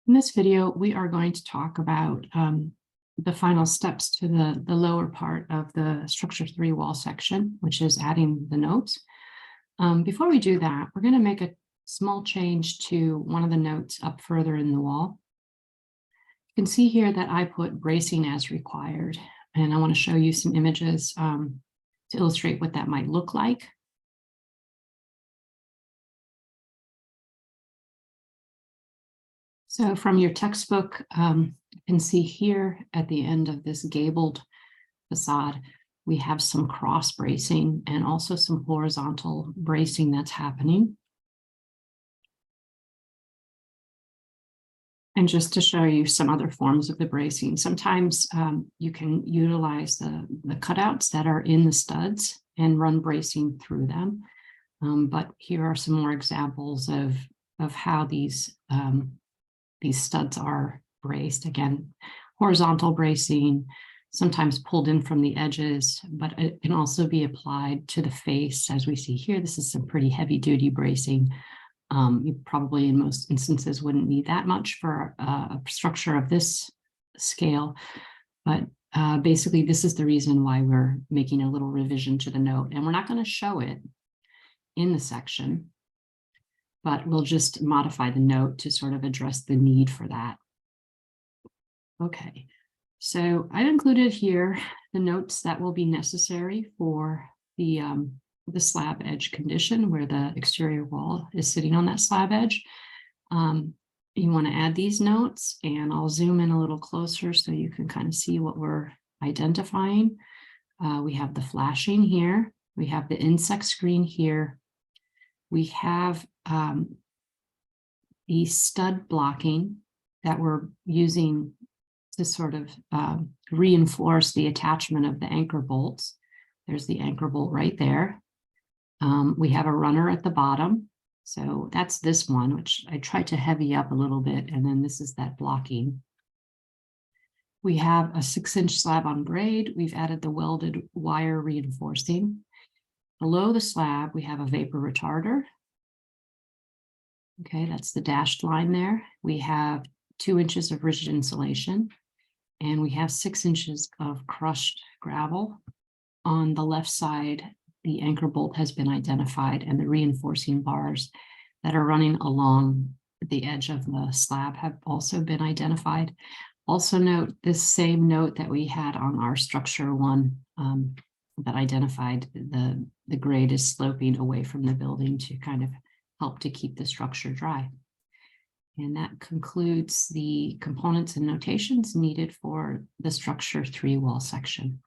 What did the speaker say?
In this video, we are going to talk about the final steps to the lower part of the structure 3 wall section, which is adding the notes. Before we do that, we're going to make a small change to one of the notes up further in the wall. You can see here that I put bracing as required, and I want to show you some images to illustrate what that might look like. So from your textbook, you can see here at the end of this gabled facade, we have some cross bracing and also some horizontal bracing that's happening. And just to show you some other forms of the bracing, sometimes you can utilize the cutouts that are in the studs and run bracing through them. But here are some more examples of how these studs are braced. Again, horizontal bracing, sometimes pulled in from the edges, but it can also be applied to the face. As we see here, this is some pretty heavy duty bracing. You probably in most instances wouldn't need that much for a structure of this scale, but basically this is the reason why we're making a little revision to the note, and we're not going to show it in the section, but we'll just modify the note to sort of address the need for that. Okay, so I've included here the notes that will be necessary for the slab edge condition where the exterior wall is sitting on that slab edge. You want to add these notes, and I'll zoom in a little closer so you can kind of see what we're identifying. We have the flashing here. We have the insect screen here. We have the stud blocking that we're using to sort of reinforce the attachment of the anchor bolts. There's the anchor bolt right there. We have a runner at the bottom. So that's this one, which I tried to heavy up a little bit. And then this is that blocking. We have a 6-inch slab on grade. We've added the welded wire reinforcing. Below the slab, we have a vapor retarder. Okay, that's the dashed line there. We have 2 inches of rigid insulation, and we have 6 inches of crushed gravel. On the left side, the anchor bolt has been identified, and the reinforcing bars that are running along the edge of the slab have also been identified. Also note this same note that we had on our structure 1 that identified the grade is sloping away from the building to kind of help to keep the structure dry. And that concludes the components and notations needed for the structure 3 wall section.